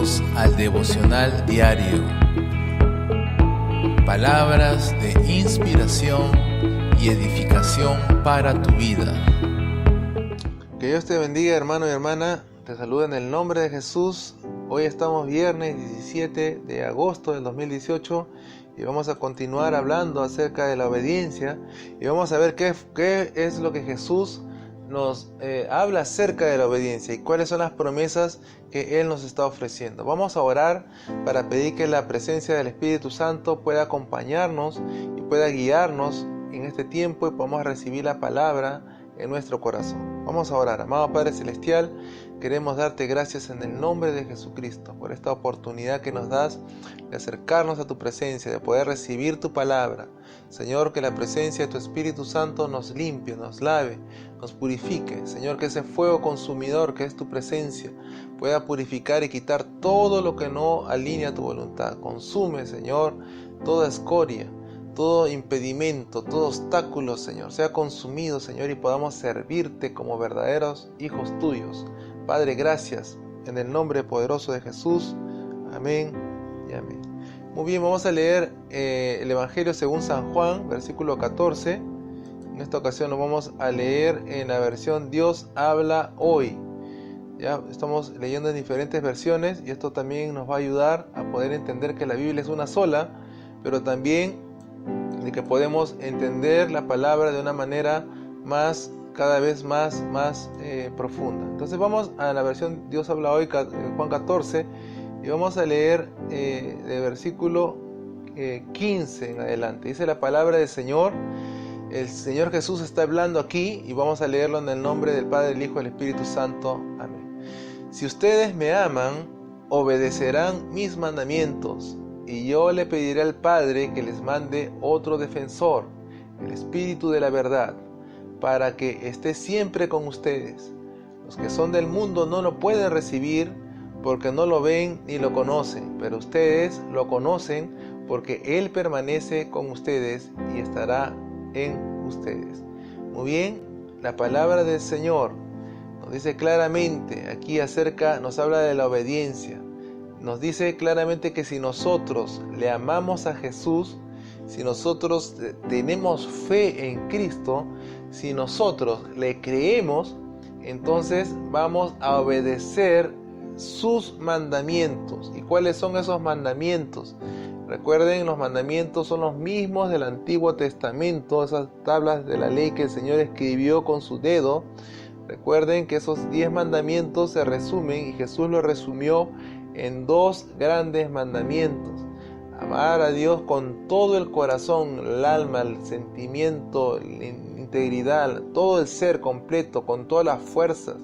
Bienvenidos al devocional diario. Palabras de inspiración y edificación para tu vida. Que Dios te bendiga, hermano y hermana. Te saludo en el nombre de Jesús. Hoy estamos viernes 17 de agosto del 2018 y vamos a continuar hablando acerca de la obediencia y vamos a ver qué es lo que Jesús nos habla acerca de la obediencia y cuáles son las promesas que Él nos está ofreciendo. Vamos a orar para pedir que la presencia del Espíritu Santo pueda acompañarnos y pueda guiarnos en este tiempo y podamos recibir la palabra en nuestro corazón. Vamos a orar. Amado Padre Celestial, queremos darte gracias en el nombre de Jesucristo por esta oportunidad que nos das de acercarnos a tu presencia, de poder recibir tu palabra. Señor, que la presencia de tu Espíritu Santo nos limpie, nos lave, nos purifique. Señor, que ese fuego consumidor que es tu presencia pueda purificar y quitar todo lo que no alinea tu voluntad. Consume, Señor, toda escoria, todo impedimento, todo obstáculo, Señor, sea consumido, Señor, y podamos servirte como verdaderos hijos tuyos. Padre, gracias, en el nombre poderoso de Jesús. Amén y amén. Muy bien, vamos a leer el Evangelio según San Juan, versículo 14. En esta ocasión lo vamos a leer en la versión Dios habla hoy. Ya estamos leyendo en diferentes versiones y esto también nos va a ayudar a poder entender que la Biblia es una sola, pero también de que podemos entender la palabra de una manera cada vez más profunda. Entonces vamos a la versión Dios habla hoy, Juan 14, y vamos a leer de versículo 15 en adelante. Dice la palabra del Señor. El Señor Jesús está hablando aquí y vamos a leerlo en el nombre del Padre, del Hijo y del Espíritu Santo. Amén. Si ustedes me aman, obedecerán mis mandamientos. Y yo le pediré al Padre que les mande otro defensor, el Espíritu de la verdad, para que esté siempre con ustedes. Los que son del mundo no lo pueden recibir porque no lo ven ni lo conocen, pero ustedes lo conocen porque Él permanece con ustedes y estará en ustedes. Muy bien, la palabra del Señor nos dice claramente aquí nos habla de la obediencia. Nos dice claramente que si nosotros le amamos a Jesús, si nosotros tenemos fe en Cristo, si nosotros le creemos, entonces vamos a obedecer sus mandamientos. ¿Y cuáles son esos mandamientos? Recuerden, los mandamientos son los mismos del Antiguo Testamento, esas tablas de la ley que el Señor escribió con su dedo. Recuerden que esos 10 mandamientos se resumen y Jesús los resumió en 2 grandes mandamientos: amar a Dios con todo el corazón, el alma, el sentimiento, la integridad, todo el ser completo, con todas las fuerzas,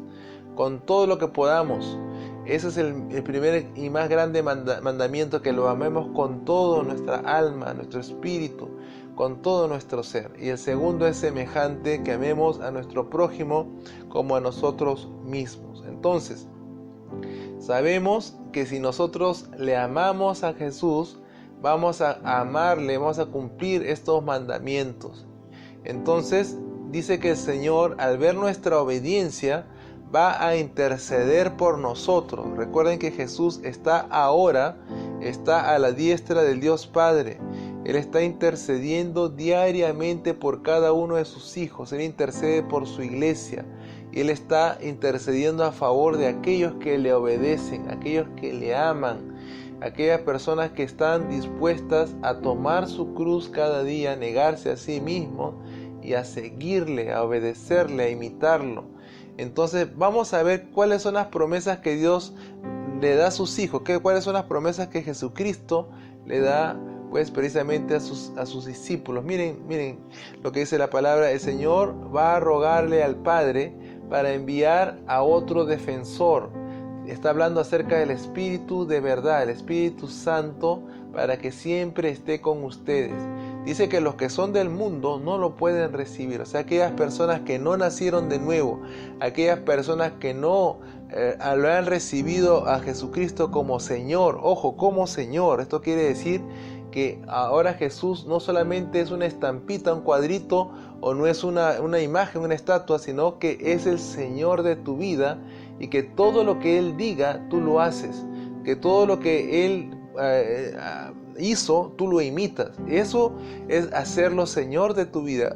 con todo lo que podamos. Ese es el primer y más grande mandamiento, que lo amemos con todo nuestra alma, nuestro espíritu, con todo nuestro ser. Y el segundo es semejante, que amemos a nuestro prójimo como a nosotros mismos. Entonces, sabemos que si nosotros le amamos a Jesús, vamos a amarle, vamos a cumplir estos mandamientos. Entonces, dice que el Señor, al ver nuestra obediencia, va a interceder por nosotros. Recuerden que Jesús está a la diestra del Dios Padre. Él está intercediendo diariamente por cada uno de sus hijos. Él intercede por su iglesia. Él está intercediendo a favor de aquellos que le obedecen, aquellos que le aman, aquellas personas que están dispuestas a tomar su cruz cada día, a negarse a sí mismos y a seguirle, a obedecerle, a imitarlo. Entonces vamos a ver cuáles son las promesas que Dios le da a sus hijos, cuáles son las promesas que Jesucristo le da pues precisamente a sus discípulos. Miren lo que dice la palabra. El Señor va a rogarle al Padre para enviar a otro defensor. Está hablando acerca del Espíritu de verdad, el Espíritu Santo, para que siempre esté con ustedes. Dice que los que son del mundo no lo pueden recibir. O sea, aquellas personas que no nacieron de nuevo, aquellas personas que no lo han recibido a Jesucristo como Señor. Ojo, como Señor. Esto quiere decir que ahora Jesús no solamente es una estampita, un cuadrito, o no es una imagen, una estatua, sino que es el Señor de tu vida y que todo lo que Él diga, tú lo haces. que todo lo que Él hizo, tú lo imitas. Eso es hacerlo Señor de tu vida.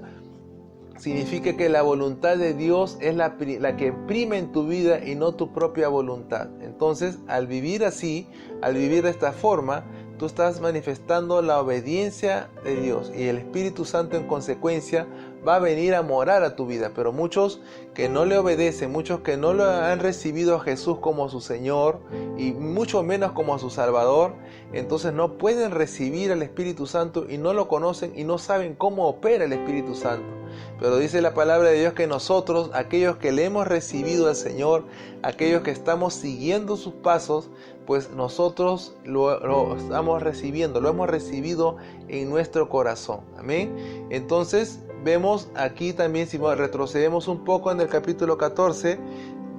Significa que la voluntad de Dios es la que prima en tu vida y no tu propia voluntad. Entonces, al vivir así, al vivir de esta forma, tú estás manifestando la obediencia de Dios, y el Espíritu Santo en consecuencia va a venir a morar a tu vida. Pero muchos que no le obedecen, muchos que no lo han recibido a Jesús como su Señor y mucho menos como a su Salvador, entonces no pueden recibir al Espíritu Santo y no lo conocen y no saben cómo opera el Espíritu Santo. Pero dice la palabra de Dios que nosotros, aquellos que le hemos recibido al Señor, aquellos que estamos siguiendo sus pasos, pues nosotros lo estamos recibiendo, lo hemos recibido en nuestro corazón. Amén. Entonces vemos aquí también, si retrocedemos un poco en el capítulo 14,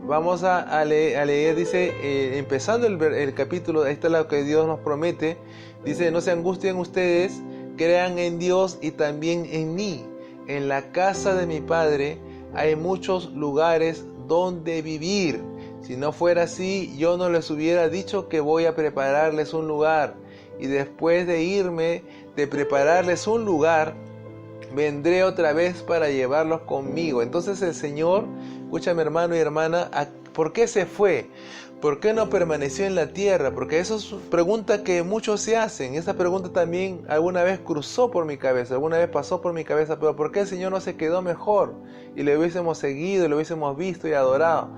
vamos a leer, dice, empezando el capítulo, esta es lo que Dios nos promete, dice: no se angustien ustedes, crean en Dios y también en mí. En la casa de mi Padre hay muchos lugares donde vivir. Si no fuera así, yo no les hubiera dicho que voy a prepararles un lugar. Y después de irme, de prepararles un lugar, vendré otra vez para llevarlos conmigo. Entonces el Señor, escúchame hermano y hermana, ¿por qué se fue? ¿Por qué no permaneció en la tierra? Porque eso es pregunta que muchos se hacen. Esa pregunta también alguna vez cruzó por mi cabeza, alguna vez pasó por mi cabeza. Pero ¿por qué el Señor no se quedó mejor? Y le hubiésemos seguido, le hubiésemos visto y adorado.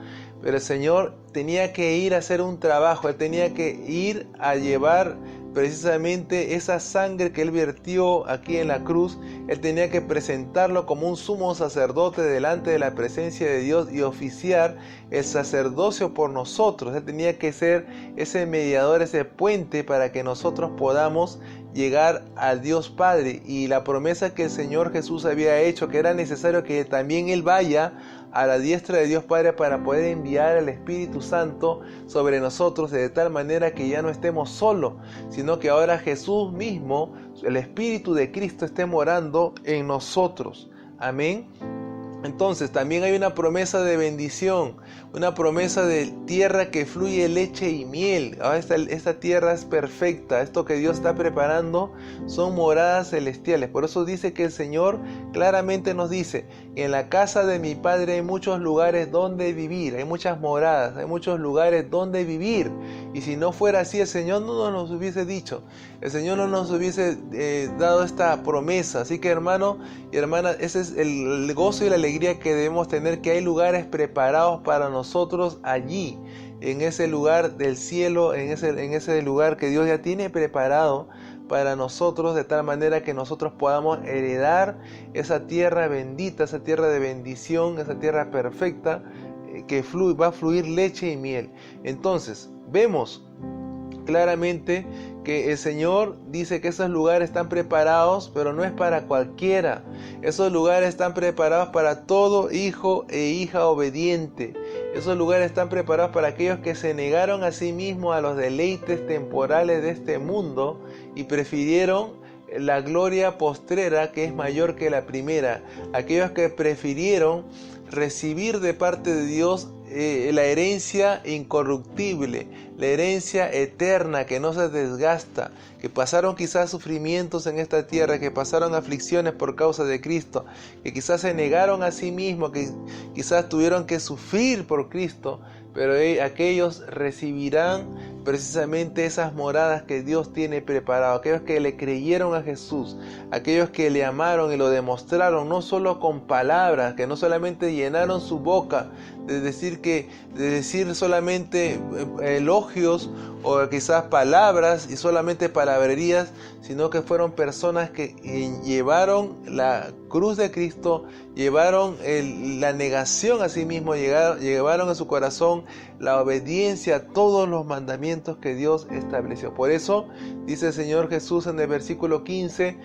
Pero el Señor tenía que ir a hacer un trabajo. Él tenía que ir a llevar precisamente esa sangre que Él vertió aquí en la cruz. Él tenía que presentarlo como un sumo sacerdote delante de la presencia de Dios y oficiar el sacerdocio por nosotros. Él tenía que ser ese mediador, ese puente para que nosotros podamos llegar al Dios Padre. Y la promesa que el Señor Jesús había hecho, que era necesario que también Él vaya a la diestra de Dios Padre para poder enviar al Espíritu Santo sobre nosotros, de tal manera que ya no estemos solos, sino que ahora Jesús mismo, el Espíritu de Cristo, esté morando en nosotros. Amén. Entonces también hay una promesa de bendición, una promesa de tierra que fluye leche y miel. Ahora esta tierra es perfecta. Esto que Dios está preparando son moradas celestiales. Por eso dice que el Señor claramente nos dice: en la casa de mi Padre hay muchos lugares donde vivir, hay muchas moradas, hay muchos lugares donde vivir. Y si no fuera así, el Señor no nos hubiese dicho, el Señor no nos hubiese dado esta promesa. Así que hermano y hermana, ese es el gozo y la alegría que debemos tener, que hay lugares preparados para nosotros allí, en ese lugar del cielo, en ese lugar que Dios ya tiene preparado para nosotros, de tal manera que nosotros podamos heredar esa tierra bendita, esa tierra de bendición, esa tierra perfecta que va a fluir leche y miel. Entonces vemos claramente que el Señor dice que esos lugares están preparados, pero no es para cualquiera. Esos lugares están preparados para todo hijo e hija obediente. Esos lugares están preparados para aquellos que se negaron a sí mismos a los deleites temporales de este mundo y prefirieron la gloria postrera, que es mayor que la primera. Aquellos que prefirieron recibir de parte de Dios la herencia incorruptible, la herencia eterna que no se desgasta, que pasaron quizás sufrimientos en esta tierra, que pasaron aflicciones por causa de Cristo, que quizás se negaron a sí mismos, que quizás tuvieron que sufrir por Cristo, pero aquellos recibirán precisamente esas moradas que Dios tiene preparado. Aquellos que le creyeron a Jesús, aquellos que le amaron y lo demostraron, no solo con palabras, que no solamente llenaron su boca de decir solamente elogios o quizás palabras y solamente palabrerías, sino que fueron personas que llevaron la cruz de Cristo, llevaron la negación a sí mismo, llevaron en su corazón la obediencia a todos los mandamientos que Dios estableció. Por eso dice el Señor Jesús en el versículo 15: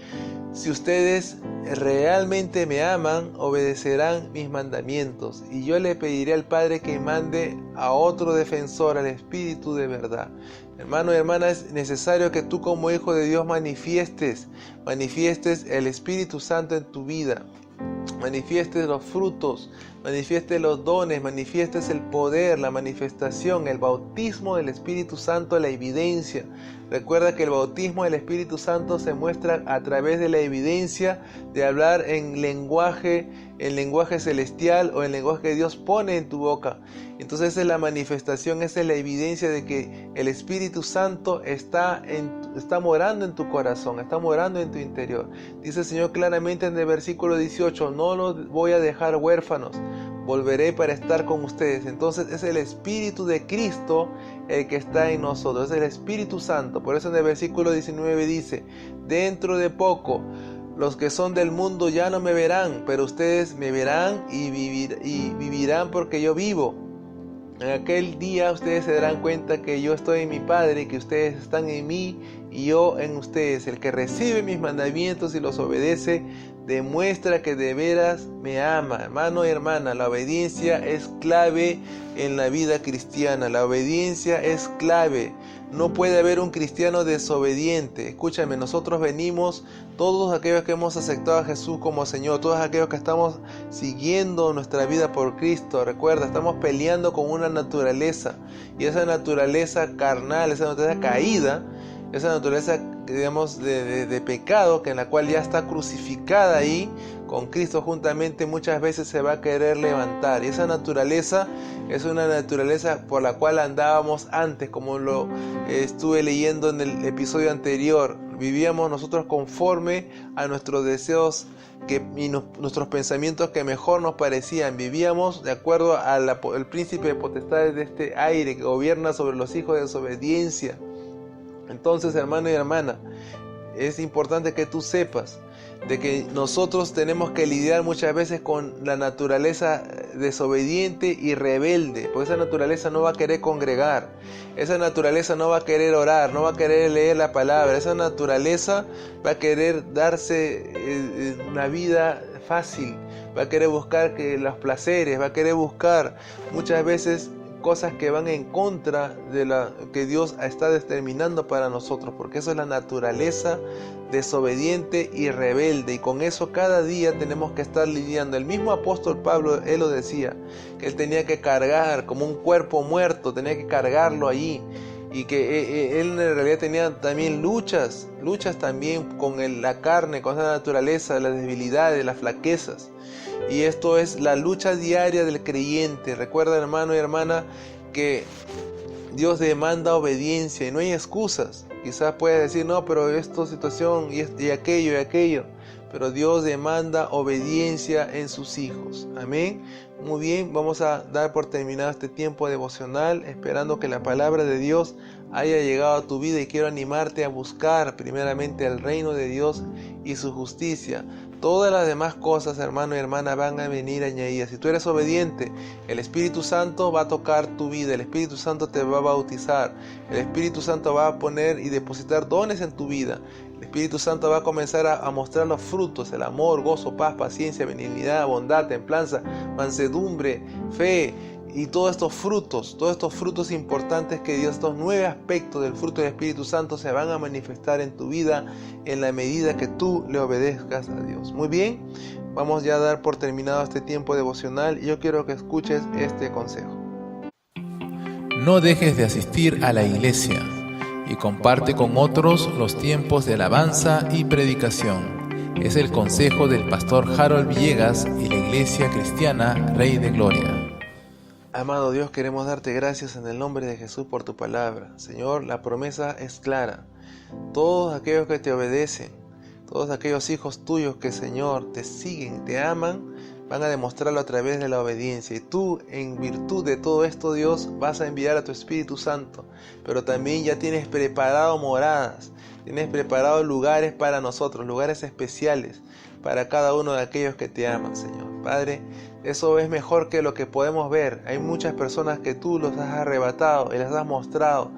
si ustedes realmente me aman, obedecerán mis mandamientos, y yo le pediré al Padre que mande a otro defensor, al Espíritu de verdad. Hermano y hermana, es necesario que tú como hijo de Dios manifiestes el Espíritu Santo en tu vida. manifiestes los frutos, manifiestes los dones, manifiestes el poder, la manifestación, el bautismo del Espíritu Santo, la evidencia. Recuerda que el bautismo del Espíritu Santo se muestra a través de la evidencia de hablar en lenguaje celestial o en lenguaje que Dios pone en tu boca. Entonces esa es la manifestación, esa es la evidencia de que el Espíritu Santo está morando en tu corazón, está morando en tu interior. Dice el Señor claramente en el versículo 18, no los voy a dejar huérfanos, volveré para estar con ustedes. Entonces es el Espíritu de Cristo el que está en nosotros, es el Espíritu Santo. Por eso en el versículo 19 dice, dentro de poco los que son del mundo ya no me verán, pero ustedes me verán y vivirán porque yo vivo. En aquel día ustedes se darán cuenta que yo estoy en mi Padre, que ustedes están en mí y yo en ustedes. El que recibe mis mandamientos y los obedece, demuestra que de veras me ama. Hermano y hermana, la obediencia es clave en la vida cristiana. La obediencia es clave. No puede haber un cristiano desobediente. Escúchame, nosotros venimos, todos aquellos que hemos aceptado a Jesús como Señor, todos aquellos que estamos siguiendo nuestra vida por Cristo, recuerda, estamos peleando con una naturaleza, y esa naturaleza carnal, esa naturaleza caída, esa naturaleza, digamos, de pecado, que en la cual ya está crucificada ahí con Cristo juntamente, muchas veces se va a querer levantar. Y esa naturaleza es una naturaleza por la cual andábamos antes, como lo estuve leyendo en el episodio anterior. Vivíamos nosotros conforme a nuestros deseos y nuestros pensamientos que mejor nos parecían. Vivíamos de acuerdo al príncipe de potestades de este aire que gobierna sobre los hijos de desobediencia. Entonces, hermano y hermana, es importante que tú sepas de que nosotros tenemos que lidiar muchas veces con la naturaleza desobediente y rebelde, porque esa naturaleza no va a querer congregar, esa naturaleza no va a querer orar, no va a querer leer la palabra, esa naturaleza va a querer darse una vida fácil, va a querer buscar los placeres, va a querer buscar muchas veces cosas que van en contra de la que Dios está determinando para nosotros, porque eso es la naturaleza desobediente y rebelde, y con eso cada día tenemos que estar lidiando. El mismo apóstol Pablo, él lo decía, que él tenía que cargar como un cuerpo muerto, tenía que cargarlo allí, y que él en realidad tenía también luchas también con la carne, con esa naturaleza, las debilidades, las flaquezas. Y esto es la lucha diaria del creyente. Recuerda, hermano y hermana, que Dios demanda obediencia y no hay excusas. Quizás puedas decir, no, pero esta situación y aquello. Pero Dios demanda obediencia en sus hijos. Amén. Muy bien, vamos a dar por terminado este tiempo devocional, esperando que la palabra de Dios haya llegado a tu vida, y quiero animarte a buscar primeramente el reino de Dios y su justicia. Todas las demás cosas, hermano y hermana, van a venir añadidas. Si tú eres obediente, el Espíritu Santo va a tocar tu vida, el Espíritu Santo te va a bautizar, el Espíritu Santo va a poner y depositar dones en tu vida. El Espíritu Santo va a comenzar a mostrar los frutos: el amor, gozo, paz, paciencia, benignidad, bondad, templanza, mansedumbre, fe. Y todos estos frutos importantes que Dios, estos 9 aspectos del fruto del Espíritu Santo, se van a manifestar en tu vida en la medida que tú le obedezcas a Dios. Muy bien, vamos ya a dar por terminado este tiempo devocional y yo quiero que escuches este consejo. No dejes de asistir a la iglesia y comparte con otros los tiempos de alabanza y predicación. Es el consejo del pastor Harold Villegas y la Iglesia Cristiana Rey de Gloria. Amado Dios, queremos darte gracias en el nombre de Jesús por tu palabra. Señor, la promesa es clara. Todos aquellos que te obedecen, todos aquellos hijos tuyos que, Señor, te siguen, te aman, van a demostrarlo a través de la obediencia. Y tú, en virtud de todo esto, Dios, vas a enviar a tu Espíritu Santo. Pero también ya tienes preparado moradas, tienes preparado lugares para nosotros, lugares especiales para cada uno de aquellos que te aman, Señor. Padre, eso es mejor que lo que podemos ver. Hay muchas personas que tú los has arrebatado y les has mostrado,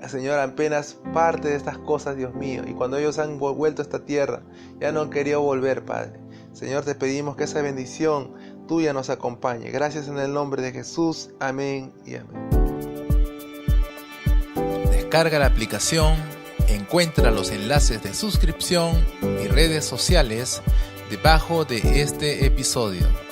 Señor, apenas parte de estas cosas, Dios mío. Y cuando ellos han vuelto a esta tierra, ya no han querido volver, Padre. Señor, te pedimos que esa bendición tuya nos acompañe. Gracias en el nombre de Jesús. Amén y amén. Descarga la aplicación, encuentra los enlaces de suscripción y redes sociales debajo de este episodio.